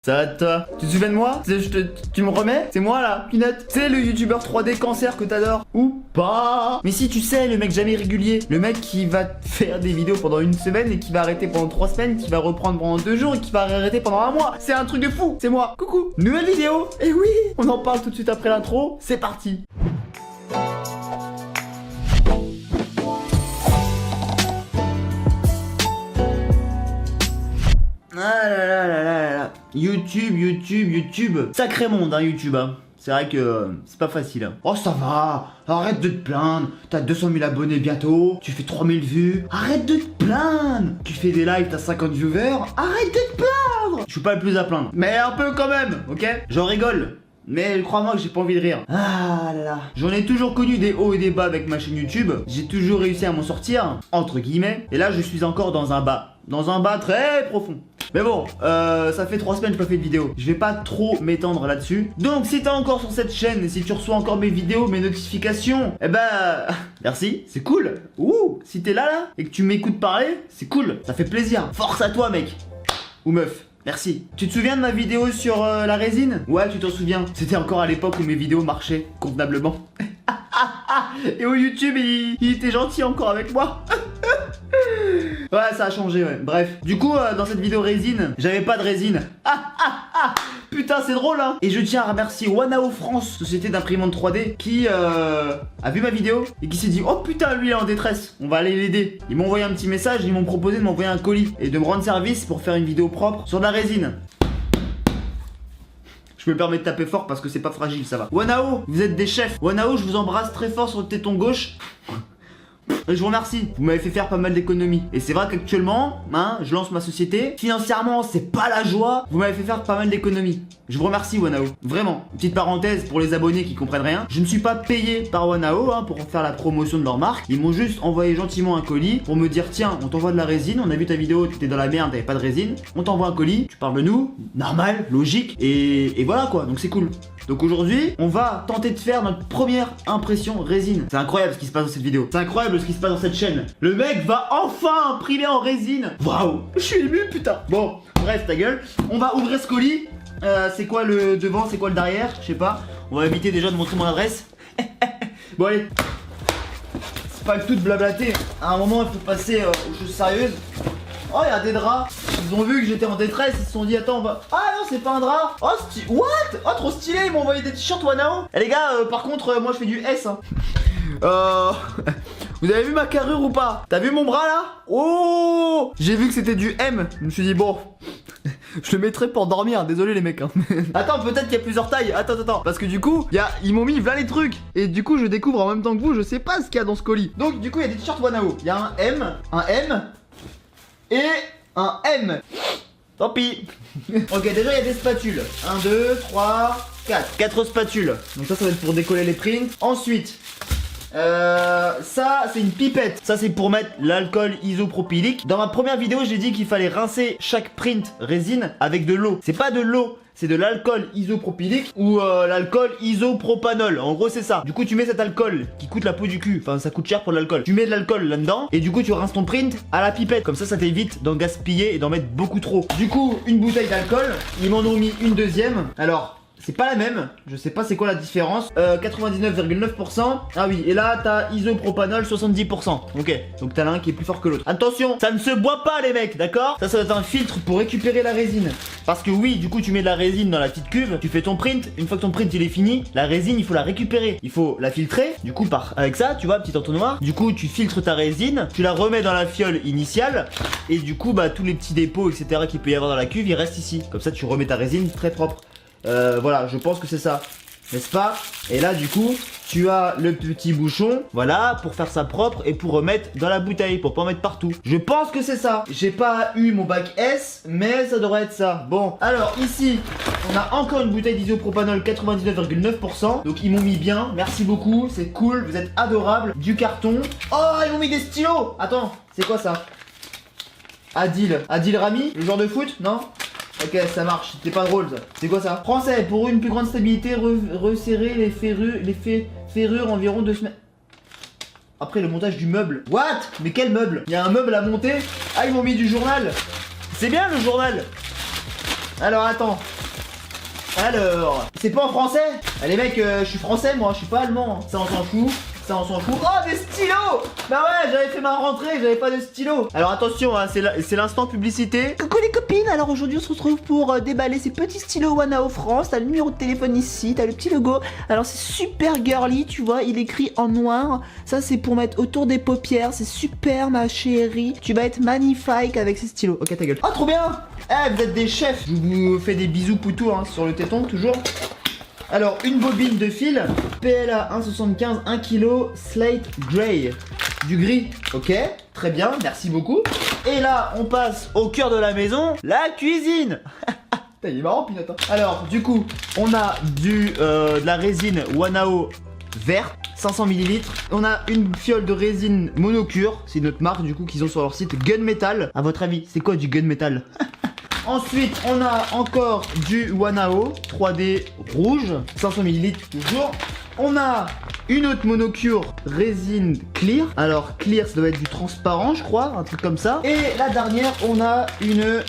Ça va toi? Tu te souviens de moi? Tu me remets? C'est moi là, Peanut. C'est le youtubeur 3D cancer que t'adores? Ou pas? Mais si tu sais, le mec jamais régulier. Le mec qui va faire des vidéos pendant une semaine et qui va arrêter pendant 3 semaines, qui va reprendre pendant 2 jours et qui va arrêter pendant 1 mois. C'est un truc de fou, c'est moi. Coucou, nouvelle vidéo. Et oui, on en parle tout de suite après l'intro. C'est parti. Ah là là là là là. YouTube. Sacré monde, hein, YouTube. Hein. C'est vrai que c'est pas facile. Hein. Oh, ça va. Arrête de te plaindre. T'as 200 000 abonnés bientôt. Tu fais 3000 vues. Arrête de te plaindre. Tu fais des lives, t'as 50 viewers. Arrête de te plaindre. Je suis pas le plus à plaindre. Mais un peu quand même, ok? J'en rigole. Mais crois-moi que j'ai pas envie de rire. Ah là là. J'en ai toujours connu des hauts et des bas avec ma chaîne YouTube. J'ai toujours réussi à m'en sortir, entre guillemets. Et là, je suis encore dans un bas. Dans un bas très profond. Mais bon, ça fait 3 semaines que je fais pas fait de vidéo. Je vais pas trop m'étendre là-dessus. Donc si t'es encore sur cette chaîne et si tu reçois encore mes vidéos, mes notifications, eh ben, merci, c'est cool. Ouh, si t'es là et que tu m'écoutes parler, c'est cool, ça fait plaisir. Force à toi mec. Ou meuf. Merci. Tu te souviens de ma vidéo sur la résine? Ouais, tu t'en souviens. C'était encore à l'époque où mes vidéos marchaient convenablement. Et où YouTube, il était gentil encore avec moi. Ouais, ça a changé, ouais. Bref. Du coup, dans cette vidéo résine, j'avais pas de résine. Putain, c'est drôle, hein. Et je tiens à remercier Wanao France, société d'imprimante 3D, qui a vu ma vidéo et qui s'est dit, oh putain, lui il est en détresse, on va aller l'aider. Ils m'ont envoyé un petit message, ils m'ont proposé de m'envoyer un colis et de me rendre service pour faire une vidéo propre sur de la résine. Je me permets de taper fort parce que c'est pas fragile, ça va. Wanao, vous êtes des chefs. Wanao, je vous embrasse très fort sur le téton gauche. Et je vous remercie, vous m'avez fait faire pas mal d'économies. Et c'est vrai qu'actuellement, hein, je lance ma société. Financièrement, c'est pas la joie. Vous m'avez fait faire pas mal d'économies. Je vous remercie Wanao, vraiment. Petite parenthèse pour les abonnés qui comprennent rien. Je ne suis pas payé par Wanao hein, pour faire la promotion de leur marque. Ils m'ont juste envoyé gentiment un colis pour me dire tiens, on t'envoie de la résine. On a vu ta vidéo, tu étais dans la merde, t'avais pas de résine. On t'envoie un colis, tu parles de nous, normal, logique. Et voilà quoi, donc c'est cool. Donc aujourd'hui, on va tenter de faire notre première impression résine. C'est incroyable ce qui se passe dans cette vidéo. C'est incroyable ce qui se passe dans cette chaîne. Le mec va enfin imprimer en résine. Waouh, je suis ému putain. Bon, bref, ta gueule. On va ouvrir ce colis. C'est quoi le devant, c'est quoi le derrière? Je sais pas. On va éviter déjà de montrer mon adresse. Bon allez. C'est pas le tout de blablater. À un moment, il faut passer aux choses sérieuses. Oh, il y a des draps. Ils ont vu que j'étais en détresse. Ils se sont dit, attends, on va. Ah non, c'est pas un drap. Oh, what? Oh, trop stylé. Ils m'ont envoyé des t-shirts Wanao. Eh les gars, par contre, moi je fais du S. Hein. Vous avez vu ma carrure ou pas? T'as vu mon bras là? Oh, j'ai vu que c'était du M. Je me suis dit, bon, je le mettrai pour dormir. Désolé les mecs. Hein. Attends, peut-être qu'il y a plusieurs tailles. Attends. Parce que du coup, ils m'ont mis 20 les trucs. Et du coup, je découvre en même temps que vous. Je sais pas ce qu'il y a dans ce colis. Donc, du coup, il y a des t-shirts Wanao. Il y a un M et un M. Tant pis. Ok, déjà il y a des spatules. 1, 2, 3, 4. 4 spatules. Donc ça va être pour décoller les prints. Ensuite, ça c'est une pipette. Ça c'est pour mettre l'alcool isopropylique. Dans ma première vidéo, j'ai dit qu'il fallait rincer chaque print résine avec de l'eau. C'est pas de l'eau. C'est de l'alcool isopropylique ou l'alcool isopropanol. En gros, c'est ça. Du coup, tu mets cet alcool qui coûte la peau du cul. Enfin, ça coûte cher pour l'alcool. Tu mets de l'alcool là-dedans et du coup, tu rinces ton print à la pipette. Comme ça t'évite d'en gaspiller et d'en mettre beaucoup trop. Du coup, une bouteille d'alcool. Ils m'en ont mis une deuxième. Alors, c'est pas la même, je sais pas c'est quoi la différence. 99,9%. Ah oui, et là t'as isopropanol 70%. Ok, donc t'as l'un qui est plus fort que l'autre. Attention, ça ne se boit pas les mecs, d'accord? Ça va être un filtre pour récupérer la résine. Parce que oui, du coup tu mets de la résine dans la petite cuve, tu fais ton print. Une fois que ton print il est fini, la résine il faut la récupérer. Il faut la filtrer, du coup avec ça, tu vois, petit entonnoir. Du coup tu filtres ta résine, tu la remets dans la fiole initiale. Et du coup bah tous les petits dépôts etc qu'il peut y avoir dans la cuve, ils restent ici. Comme ça tu remets ta résine très propre. Voilà, je pense que c'est ça, n'est-ce pas? Et là du coup tu as le petit bouchon, voilà, pour faire ça propre et pour remettre dans la bouteille, pour pas en mettre partout. Je pense que c'est ça. J'ai pas eu mon bac S, mais ça devrait être ça. Bon, alors ici on a encore une bouteille d'isopropanol 99,9%. Donc ils m'ont mis bien, merci beaucoup, c'est cool, vous êtes adorables. Du carton. Oh, ils m'ont mis des stylos. Attends, c'est quoi ça? Adil Rami, le joueur de foot, non? Ok, ça marche, c'était pas drôle ça. C'est quoi ça? Français, pour une plus grande stabilité, resserrer les ferrures environ 2 semaines. Après le montage du meuble. What? Mais quel meuble? Il y a un meuble à monter. Ah, ils m'ont mis du journal. C'est bien le journal. Alors attends. Alors, c'est pas en français? Ah, les mecs, je suis français moi, je suis pas allemand. Ça on s'en fout. Ça on s'en fout. Oh, des stylos! Bah ouais, j'avais fait ma rentrée, j'avais pas de stylo. Alors attention, hein, c'est l'instant publicité. Coucou les copines, alors aujourd'hui on se retrouve pour déballer ces petits stylos Wanao France. T'as le numéro de téléphone ici, t'as le petit logo. Alors c'est super girly, tu vois, il est écrit en noir. Ça c'est pour mettre autour des paupières, c'est super ma chérie. Tu vas être magnifique avec ces stylos. Ok, ta gueule. Oh, trop bien! Eh, vous êtes des chefs. Je vous fais des bisous poutou hein, sur le téton toujours. Alors, une bobine de fil, PLA 1,75, 1 kg, Slate Grey, du gris, ok, très bien, merci beaucoup. Et là, on passe au cœur de la maison, la cuisine. Il est marrant, Pinot. Alors, du coup, on a de la résine Wanao verte, 500 ml. On a une fiole de résine monocure, c'est notre marque du coup qu'ils ont sur leur site, Gunmetal. À votre avis, c'est quoi du Gunmetal? Ensuite, on a encore du Wanao 3D rouge, 500 ml toujours. On a une autre monocure résine clear. Alors clear, ça doit être du transparent, je crois, un truc comme ça. Et la dernière, on a une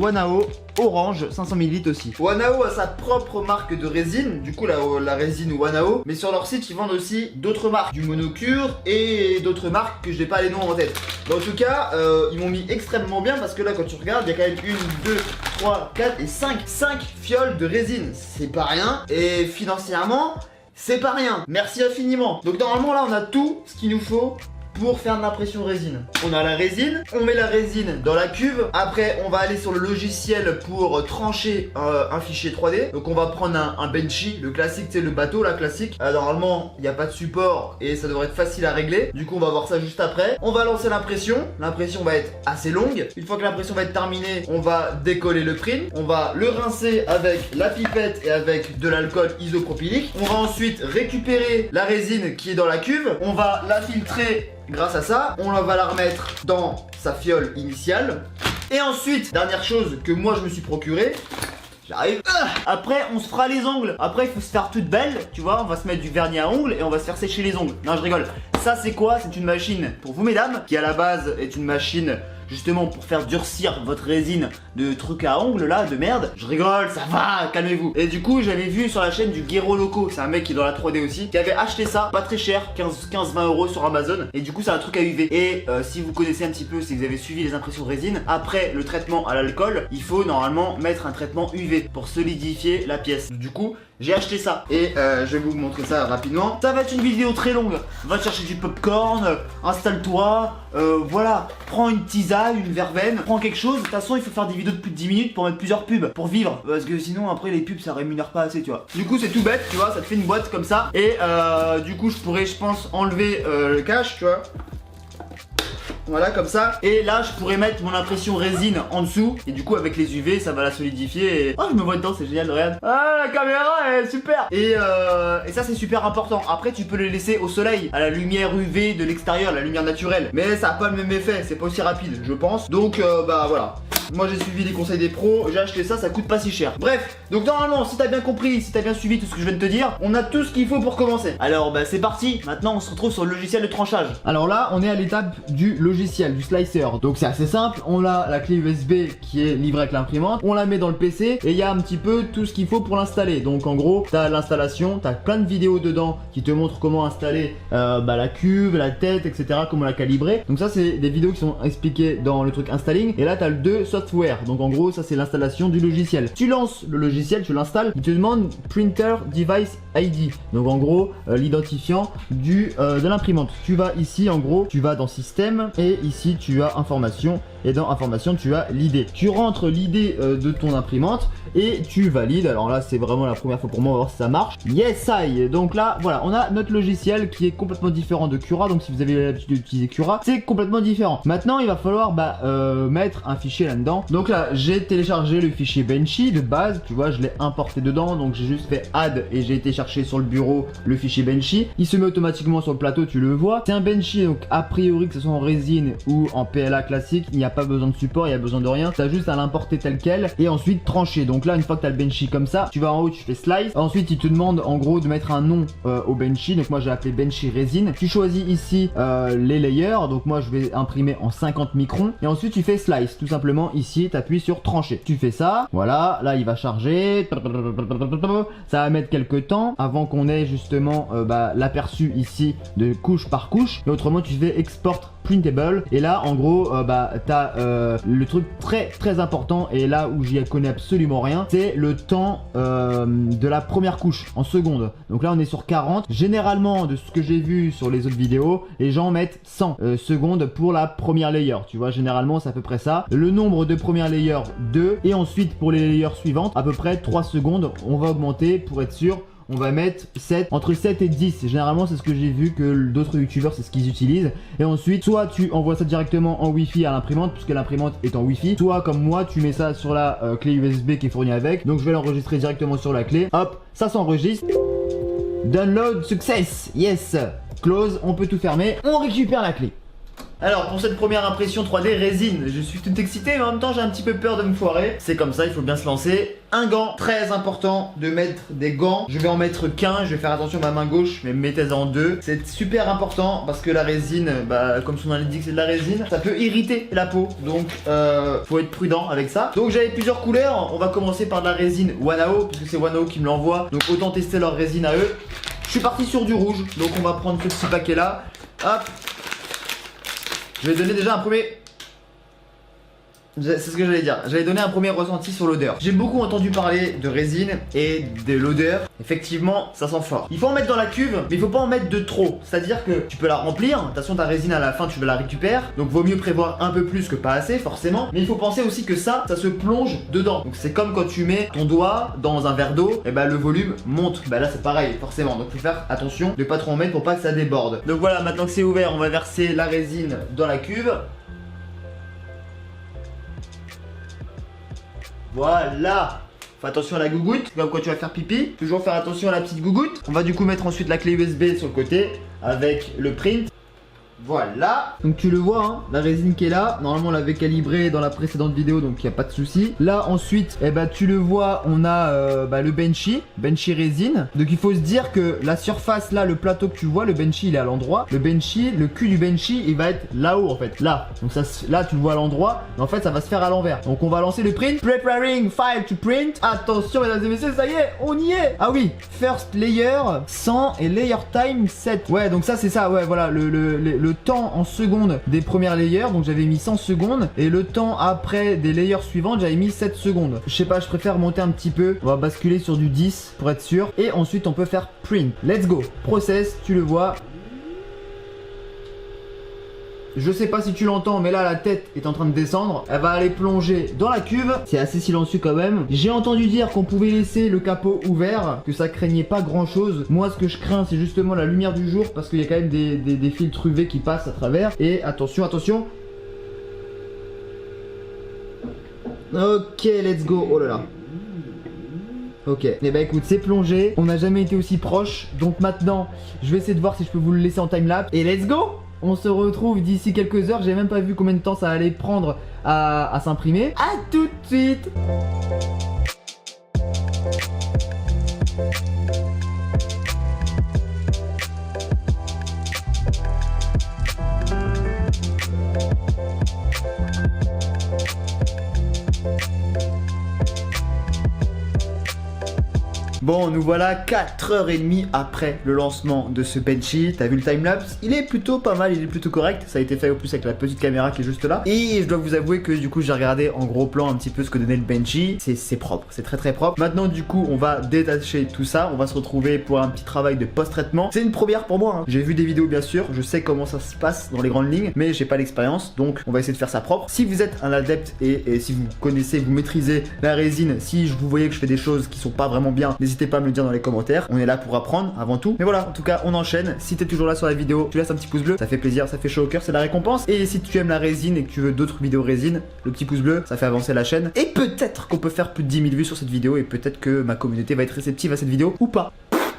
Wanao orange, 500 ml aussi. Wanao a sa propre marque de résine, du coup la résine Wanao. Mais sur leur site, ils vendent aussi d'autres marques, du monocure et d'autres marques que je n'ai pas les noms en tête. Mais en tout cas, ils m'ont mis extrêmement bien parce que là, quand tu regardes, il y a quand même 1, 2, 3, 4 et 5 fioles de résine. C'est pas rien. Et financièrement, c'est pas rien. Merci infiniment. Donc normalement, là, on a tout ce qu'il nous faut pour faire de l'impression résine. On a la résine, on met la résine dans la cuve. Après, on va aller sur le logiciel pour trancher un fichier 3D. Donc on va prendre un Benchy, le classique, c'est le bateau, la classique. Normalement, il n'y a pas de support et ça devrait être facile à régler. Du coup, on va voir ça juste après. On va lancer l'impression. L'impression va être assez longue. Une fois que l'impression va être terminée, on va décoller le print. On va le rincer avec la pipette et avec de l'alcool isopropylique. On va ensuite récupérer la résine qui est dans la cuve. On va la filtrer. Grâce à ça, on va la remettre dans sa fiole initiale. Et ensuite, dernière chose que moi je me suis procuré, j'arrive. Après, on se fera les ongles. Après, il faut se faire toute belle, tu vois. On va se mettre du vernis à ongles et on va se faire sécher les ongles. Non, je rigole. Ça, c'est quoi? C'est une machine pour vous, mesdames, qui à la base est une machine justement pour faire durcir votre résine de trucs à ongles là, de merde. Je rigole, ça va, calmez-vous. Et du coup, j'avais vu sur la chaîne du Guero Loco, c'est un mec qui est dans la 3D aussi, qui avait acheté ça, pas très cher, 15-20 euros sur Amazon. Et du coup, c'est un truc à UV. Et si vous connaissez un petit peu, si vous avez suivi les impressions résine, après le traitement à l'alcool, il faut normalement mettre un traitement UV pour solidifier la pièce. Du coup, j'ai acheté ça et je vais vous montrer ça rapidement. Ça va être une vidéo très longue. Va chercher du popcorn, installe-toi, voilà, prends une tisane, une verveine, prends quelque chose. De toute façon, il faut faire des vidéos de plus de 10 minutes pour mettre plusieurs pubs, pour vivre. Parce que sinon, après, les pubs, ça rémunère pas assez, tu vois. Du coup, c'est tout bête, tu vois, ça te fait une boîte comme ça. Et du coup, je pourrais, je pense, enlever le cache, tu vois. Voilà, comme ça. Et là, je pourrais mettre mon impression résine en dessous. Et du coup, avec les UV, ça va la solidifier. Et... oh, je me vois dedans, c'est génial, regarde. Ah, la caméra, elle est super. Et ça, c'est super important. Après, tu peux le laisser au soleil, à la lumière UV de l'extérieur, la lumière naturelle. Mais ça a pas le même effet, c'est pas aussi rapide, je pense. Donc, bah voilà. Moi j'ai suivi les conseils des pros, j'ai acheté ça, ça coûte pas si cher. Bref, donc normalement si t'as bien compris, si t'as bien suivi tout ce que je viens de te dire, on a tout ce qu'il faut pour commencer. Alors bah c'est parti, maintenant on se retrouve sur le logiciel de tranchage. Alors là on est à l'étape du logiciel, du slicer. Donc c'est assez simple, on a la clé USB qui est livrée avec l'imprimante, on la met dans le PC et il y a un petit peu tout ce qu'il faut pour l'installer. Donc en gros t'as l'installation, t'as plein de vidéos dedans qui te montrent comment installer la cuve, la tête, etc. Comment la calibrer. Donc ça c'est des vidéos qui sont expliquées dans le truc installing. Et là t'as le 2 software. Donc en gros ça c'est l'installation du logiciel. Tu lances le logiciel, tu l'installes, il te demande Printer Device ID. Donc en gros l'identifiant de l'imprimante. Tu vas ici en gros, tu vas dans système et ici tu as information et dans information tu as l'ID. Tu rentres l'ID de ton imprimante et tu valides. Alors là c'est vraiment la première fois pour moi, on va voir si ça marche. Yes I. Donc là voilà, on a notre logiciel qui est complètement différent de Cura. Donc si vous avez l'habitude d'utiliser Cura, c'est complètement différent. Maintenant il va falloir mettre un fichier là-dedans. Donc là j'ai téléchargé le fichier Benchy de base, tu vois, je l'ai importé dedans. Donc j'ai juste fait add et j'ai été chercher sur le bureau le fichier Benchy. Il se met automatiquement sur le plateau, tu le vois. C'est un Benchy, donc a priori que ce soit en résine ou en PLA classique, il n'y a pas besoin de support, il n'y a besoin de rien. T'as juste à l'importer tel quel et ensuite trancher. Donc là, une fois que t'as le benchy comme ça, tu vas en haut, tu fais slice. Ensuite, il te demande en gros de mettre un nom au benchy. Donc moi, j'ai appelé benchy résine. Tu choisis ici les layers. Donc moi, je vais imprimer en 50 microns. Et ensuite, tu fais slice. Tout simplement, ici, tu appuies sur trancher. Tu fais ça. Voilà, là, il va charger. Ça va mettre quelques temps avant qu'on ait justement l'aperçu ici de couche par couche. Et autrement, tu fais export printable et là en gros t'as le truc très important et là où j'y connais absolument rien, c'est le temps de la première couche en secondes. Donc là on est sur 40. Généralement de ce que j'ai vu sur les autres vidéos, les gens mettent 100 secondes pour la première layer, tu vois, généralement c'est à peu près ça. Le nombre de premières layers 2 et ensuite pour les layers suivantes à peu près 3 secondes. On va augmenter pour être sûr. On va mettre 7, entre 7 et 10. Généralement, c'est ce que j'ai vu que d'autres youtubeurs, c'est ce qu'ils utilisent. Et ensuite, soit tu envoies ça directement en Wi-Fi à l'imprimante, puisque l'imprimante est en Wi-Fi. Soit, comme moi, tu mets ça sur la clé USB qui est fournie avec. Donc, je vais l'enregistrer directement sur la clé. Hop, ça s'enregistre. Download success. Yes. Close, on peut tout fermer. On récupère la clé. Alors pour cette première impression 3D résine, je suis tout excité mais en même temps j'ai un petit peu peur de me foirer. C'est comme ça, il faut bien se lancer. Un gant, très important de mettre des gants. Je vais en mettre qu'un, je vais faire attention à ma main gauche, mais mettez-en deux. C'est super important parce que la résine, comme son nom l'indique, c'est de la résine. Ça peut irriter la peau, donc faut être prudent avec ça. Donc j'avais plusieurs couleurs, on va commencer par de la résine Wanao, puisque c'est Wanao qui me l'envoie. Donc autant tester leur résine à eux. Je suis parti sur du rouge, donc on va prendre ce petit paquet là. Hop. Je vais donner déjà un premier... C'est ce que j'allais dire. J'allais donner un premier ressenti sur l'odeur. J'ai beaucoup entendu parler de résine et de l'odeur. Effectivement, ça sent fort. Il faut en mettre dans la cuve, mais il faut pas en mettre de trop. C'est-à-dire que tu peux la remplir. De toute façon, ta résine à la fin, tu veux la récupérer. Donc, vaut mieux prévoir un peu plus que pas assez, forcément. Mais il faut penser aussi que ça se plonge dedans. Donc, c'est comme quand tu mets ton doigt dans un verre d'eau. Et le volume monte. Là, c'est pareil, forcément. Donc, il faut faire attention de pas trop en mettre pour pas que ça déborde. Donc, voilà, maintenant que c'est ouvert, on va verser la résine dans la cuve. Voilà. Fais attention à la gougoute, comme quand tu vas faire pipi. Toujours faire attention à la petite gougoute. On va du coup mettre ensuite la clé USB sur le côté avec le print. Voilà. Donc tu le vois, hein, la résine qui est là. Normalement on l'avait calibrée dans la précédente vidéo, donc il n'y a pas de souci. Là ensuite, tu le vois, on a le benchy résine. Donc il faut se dire que la surface là, le plateau que tu vois, le benchy il est à l'endroit. Le benchy, le cul du benchy, il va être là-haut en fait, là. Donc ça, là tu le vois à l'endroit, mais en fait ça va se faire à l'envers. Donc on va lancer le print. Preparing file to print. Attention mesdames et messieurs, ça y est, on y est. Ah oui, first layer 100 et layer time 7. Ouais, donc ça c'est ça, ouais voilà, le temps en secondes des premières layers, donc j'avais mis 100 secondes et le temps après des layers suivantes j'avais mis 7 secondes. Je sais pas, je préfère monter un petit peu. On va basculer sur du 10 pour être sûr et ensuite on peut faire print. Let's go. Process, tu le vois. Je sais pas si tu l'entends, mais là la tête est en train de descendre. Elle va aller plonger dans la cuve. C'est assez silencieux quand même. J'ai entendu dire qu'on pouvait laisser le capot ouvert, que ça craignait pas grand chose. Moi ce que je crains c'est justement la lumière du jour, parce qu'il y a quand même des filtres UV qui passent à travers. Et attention, attention. Ok, let's go. Oh là là. Ok, et écoute, c'est plongé. On n'a jamais été aussi proche. Donc maintenant, je vais essayer de voir si je peux vous le laisser en timelapse. Et let's go. On se retrouve d'ici quelques heures. J'ai même pas vu combien de temps ça allait prendre à s'imprimer. À tout de suite. Bon, nous voilà 4h30 après le lancement de ce benchy. T'as vu le timelapse? Il est plutôt pas mal, il est plutôt correct. Ça a été fait au plus avec la petite caméra qui est juste là. Et je dois vous avouer que du coup j'ai regardé en gros plan un petit peu ce que donnait le benchy. C'est propre, c'est très propre. Maintenant du coup on va détacher tout ça. On va se retrouver pour un petit travail de post-traitement. C'est une première pour moi, hein. J'ai vu des vidéos bien sûr, je sais comment ça se passe dans les grandes lignes, mais j'ai pas l'expérience, donc on va essayer de faire ça propre. Si vous êtes un adepte et si vous connaissez, vous maîtrisez la résine, si vous voyez que je fais des choses qui sont pas vraiment bien, n'hésitez pas à me le dire dans les commentaires. On est là pour apprendre avant tout. Mais voilà, en tout cas, on enchaîne. Si t'es toujours là sur la vidéo, tu laisses un petit pouce bleu. Ça fait plaisir, ça fait chaud au cœur, c'est la récompense. Et si tu aimes la résine et que tu veux d'autres vidéos résine, le petit pouce bleu, ça fait avancer la chaîne. Et peut-être qu'on peut faire plus de 10 000 vues sur cette vidéo. Et peut-être que ma communauté va être réceptive à cette vidéo ou pas.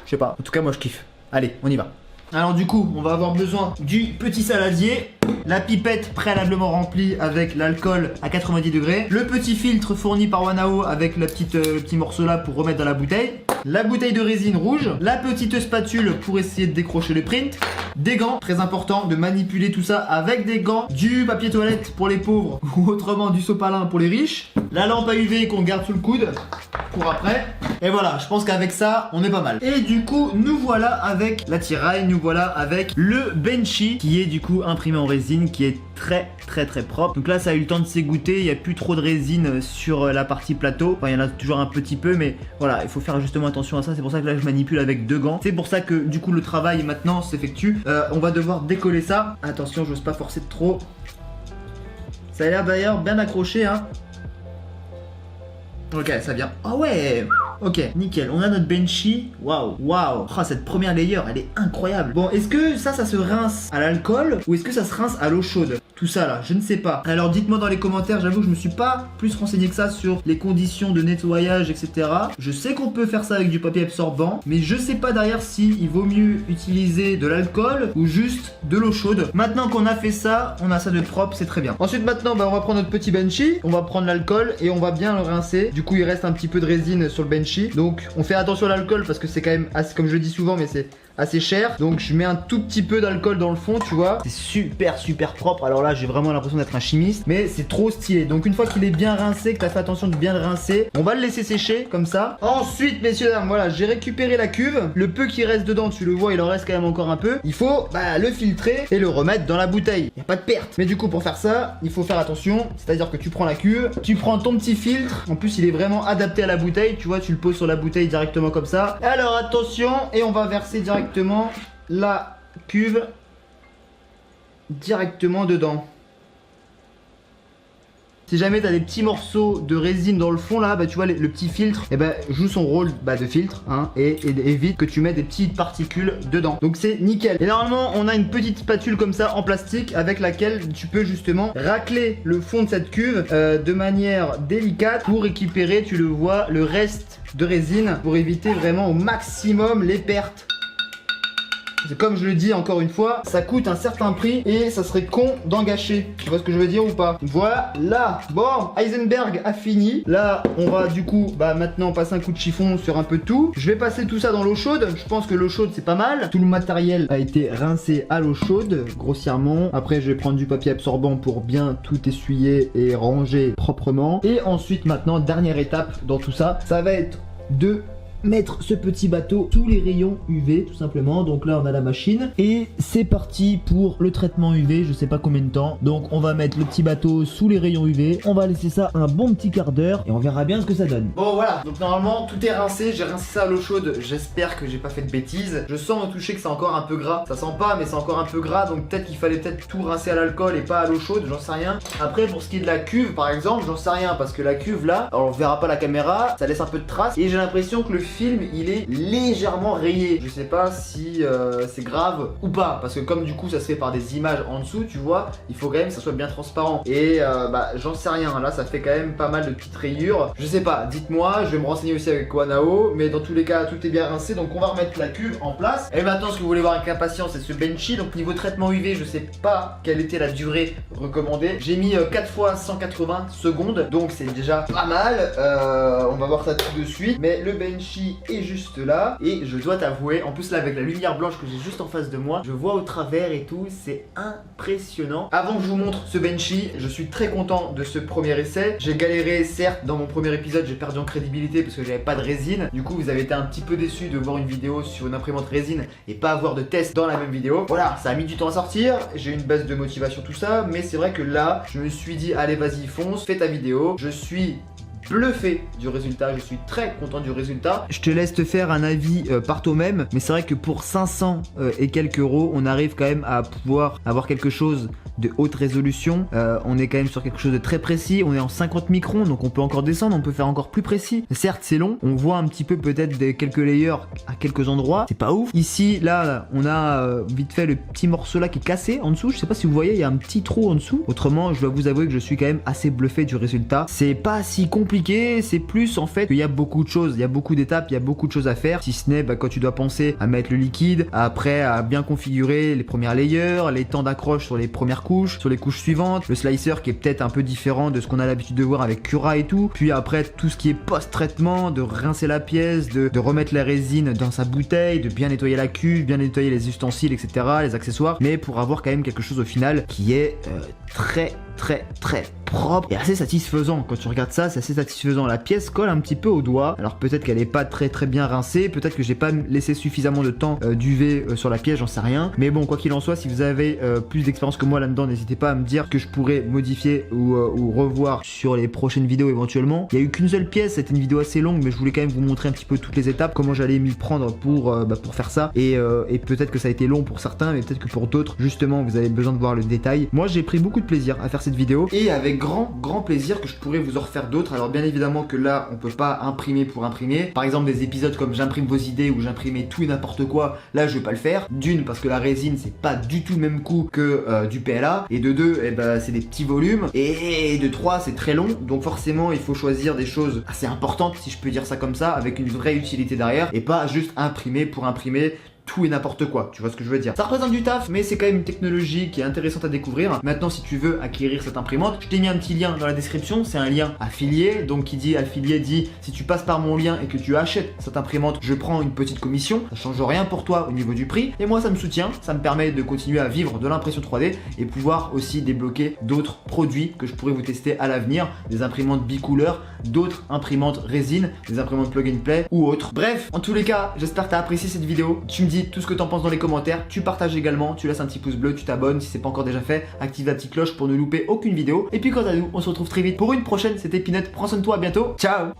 Je sais pas. En tout cas, moi, je kiffe. Allez, on y va. Alors du coup, on va avoir besoin du petit saladier, la pipette préalablement remplie avec l'alcool à 90 degrés, le petit filtre fourni par Wanao avec le petit morceau là pour remettre dans la bouteille, la bouteille de résine rouge, la petite spatule pour essayer de décrocher le print, des gants, très important de manipuler tout ça avec des gants, du papier toilette pour les pauvres ou autrement du sopalin pour les riches, la lampe à UV qu'on garde sous le coude pour après. Et voilà, je pense qu'avec ça, on est pas mal. Et du coup, nous voilà avec la tiraille, nous voilà avec le Benchy qui est du coup imprimé en résine, qui est très propre. Donc là, ça a eu le temps de s'égoutter, il n'y a plus trop de résine sur la partie plateau. Enfin, il y en a toujours un petit peu, mais voilà, il faut faire justement attention à ça. C'est pour ça que là, je manipule avec 2 gants. C'est pour ça que du coup, le travail maintenant s'effectue. On va devoir décoller ça. Attention, j'ose pas forcer de trop. Ça a l'air d'ailleurs bien accroché, hein. Ok, ça vient. Ah ouais. Ok, nickel. On a notre Benchy. Waouh, waouh. Oh, cette première layer, elle est incroyable. Bon, est-ce que ça se rince à l'alcool ou est-ce que ça se rince à l'eau chaude? Tout ça là, je ne sais pas. Alors dites-moi dans les commentaires, j'avoue que je me suis pas plus renseigné que ça sur les conditions de nettoyage, etc. Je sais qu'on peut faire ça avec du papier absorbant, mais je sais pas derrière si il vaut mieux utiliser de l'alcool ou juste de l'eau chaude. Maintenant qu'on a fait ça, on a ça de propre, c'est très bien. Ensuite maintenant, on va prendre notre petit Benchy, on va prendre l'alcool et on va bien le rincer. Du coup, il reste un petit peu de résine sur le Benchy. Donc on fait attention à l'alcool parce que c'est quand même assez, comme je le dis souvent, mais c'est assez cher. Donc je mets un tout petit peu d'alcool dans le fond, tu vois. C'est super propre. Alors là, j'ai vraiment l'impression d'être un chimiste, mais c'est trop stylé. Donc une fois qu'il est bien rincé, que tu as fait attention de bien le rincer, on va le laisser sécher comme ça. Ensuite, messieurs dames, voilà, j'ai récupéré la cuve. Le peu qui reste dedans, tu le vois, il en reste quand même encore un peu. Il faut le filtrer et le remettre dans la bouteille. Il n'y a pas de perte. Mais du coup, pour faire ça, il faut faire attention. C'est-à-dire que tu prends la cuve, tu prends ton petit filtre. En plus, il est vraiment adapté à la bouteille. Tu vois, tu le poses sur la bouteille directement comme ça. Alors attention, et on va verser directement la cuve directement dedans. Si jamais tu as des petits morceaux de résine dans le fond là, tu vois le petit filtre, joue son rôle de filtre, hein, et évite que tu mettes des petites particules dedans. Donc c'est nickel. Et normalement on a une petite spatule comme ça en plastique avec laquelle tu peux justement racler le fond de cette cuve de manière délicate pour récupérer, tu le vois, le reste de résine pour éviter vraiment au maximum les pertes. Comme je le dis encore une fois, ça coûte un certain prix et ça serait con d'en gâcher. Tu vois ce que je veux dire ou pas? Voilà. Bon, Heisenberg a fini. Là, on va du coup, maintenant passer un coup de chiffon sur un peu de tout. Je vais passer tout ça dans l'eau chaude. Je pense que l'eau chaude c'est pas mal. Tout le matériel a été rincé à l'eau chaude, grossièrement. Après, je vais prendre du papier absorbant pour bien tout essuyer et ranger proprement. Et ensuite, maintenant, dernière étape dans tout ça, ça va être de mettre ce petit bateau sous les rayons UV tout simplement. Donc là on a la machine et c'est parti pour le traitement UV. Je sais pas combien de temps, donc on va mettre le petit bateau sous les rayons UV, on va laisser ça un bon petit quart d'heure et on verra bien ce que ça donne. Bon voilà, donc normalement tout est rincé, j'ai rincé ça à l'eau chaude. J'espère que j'ai pas fait de bêtises. Je sens au toucher que c'est encore un peu gras, ça sent pas mais c'est encore un peu gras, donc peut-être qu'il fallait tout rincer à l'alcool et pas à l'eau chaude, j'en sais rien. Après pour ce qui est de la cuve par exemple, j'en sais rien parce que la cuve là, alors on verra pas la caméra, ça laisse un peu de traces et j'ai l'impression que le film il est légèrement rayé. Je sais pas si c'est grave ou pas, parce que comme du coup ça se fait par des images en dessous, tu vois, il faut quand même que ça soit bien transparent. Et j'en sais rien, là ça fait quand même pas mal de petites rayures. Je sais pas, dites-moi, je vais me renseigner aussi avec Wanao, mais dans tous les cas tout est bien rincé, donc on va remettre la cuve en place. Et maintenant ce que vous voulez voir avec impatience c'est ce Benchy. Donc niveau traitement UV, je sais pas quelle était la durée recommandée. J'ai mis 4 fois 180 secondes, donc c'est déjà pas mal. On va voir ça tout de suite, mais le Benchy est juste là et je dois t'avouer, en plus là avec la lumière blanche que j'ai juste en face de moi, je vois au travers et tout, c'est impressionnant. Avant que je vous montre ce Benchy, je suis très content de ce premier essai. J'ai galéré certes dans mon premier épisode, j'ai perdu en crédibilité parce que j'avais pas de résine. Du coup vous avez été un petit peu déçus de voir une vidéo sur une imprimante résine et pas avoir de test dans la même vidéo. Voilà, ça a mis du temps à sortir, j'ai eu une baisse de motivation tout ça, mais c'est vrai que là je me suis dit allez vas-y fonce, fais ta vidéo. Je suis bluffé du résultat, je suis très content du résultat. Je te laisse te faire un avis par toi-même, mais c'est vrai que pour 500 et quelques euros, on arrive quand même à pouvoir avoir quelque chose de haute résolution. On est quand même sur quelque chose de très précis, on est en 50 microns, donc on peut encore descendre, on peut faire encore plus précis. Certes c'est long, on voit un petit peu peut-être quelques layers à quelques endroits, c'est pas ouf. Ici, là, on a vite fait le petit morceau là qui est cassé en dessous, je sais pas si vous voyez, il y a un petit trou en dessous. Autrement, je dois vous avouer que je suis quand même assez bluffé du résultat. C'est pas si compliqué compliqué, c'est plus en fait qu'il y a beaucoup de choses, il y a beaucoup d'étapes, il y a beaucoup de choses à faire, si ce n'est quand tu dois penser à mettre le liquide, après à bien configurer les premières layers, les temps d'accroche sur les premières couches, sur les couches suivantes, le slicer qui est peut-être un peu différent de ce qu'on a l'habitude de voir avec Cura et tout, puis après tout ce qui est post-traitement, de rincer la pièce, de remettre la résine dans sa bouteille, de bien nettoyer la cuve, bien nettoyer les ustensiles, etc., les accessoires, mais pour avoir quand même quelque chose au final qui est très propre et assez satisfaisant. Quand tu regardes ça, c'est assez satisfaisant. La pièce colle un petit peu au doigt, alors peut-être qu'elle est pas très bien rincée, peut-être que j'ai pas laissé suffisamment de temps d'UV sur la pièce, j'en sais rien, mais bon, quoi qu'il en soit, si vous avez plus d'expérience que moi là-dedans, n'hésitez pas à me dire que je pourrais modifier ou revoir sur les prochaines vidéos éventuellement. Il y a eu qu'une seule pièce, c'était une vidéo assez longue, mais je voulais quand même vous montrer un petit peu toutes les étapes, comment j'allais m'y prendre pour faire ça, et peut-être que ça a été long pour certains, mais peut-être que pour d'autres, justement, vous avez besoin de voir le détail. Moi, j'ai pris beaucoup de plaisir à faire cette vidéo, et avec grand plaisir que je pourrais vous en refaire d'autres. Alors bien évidemment que là on peut pas imprimer pour imprimer, par exemple des épisodes comme j'imprime vos idées ou j'imprimais tout et n'importe quoi, là je vais pas le faire, d'une parce que la résine c'est pas du tout le même coût que du PLA, et de deux c'est des petits volumes, et de trois c'est très long, donc forcément il faut choisir des choses assez importantes, si je peux dire ça comme ça, avec une vraie utilité derrière, et pas juste imprimer pour imprimer tout et n'importe quoi, tu vois ce que je veux dire. Ça représente du taf, mais c'est quand même une technologie qui est intéressante à découvrir. Maintenant, si tu veux acquérir cette imprimante, je t'ai mis un petit lien dans la description, c'est un lien affilié, donc qui dit affilié dit si tu passes par mon lien et que tu achètes cette imprimante, je prends une petite commission, ça change rien pour toi au niveau du prix, et moi ça me soutient, ça me permet de continuer à vivre de l'impression 3D et pouvoir aussi débloquer d'autres produits que je pourrais vous tester à l'avenir, des imprimantes bicouleurs, d'autres imprimantes résine, des imprimantes plug and play ou autres. Bref, en tous les cas, j'espère que tu as apprécié cette vidéo. Tu me dis tout ce que t'en penses dans les commentaires, tu partages également, tu laisses un petit pouce bleu, tu t'abonnes si c'est pas encore déjà fait, active la petite cloche pour ne louper aucune vidéo. Et puis quant à nous, on se retrouve très vite pour une prochaine, c'était Pinot, prends soin de toi, à bientôt, ciao.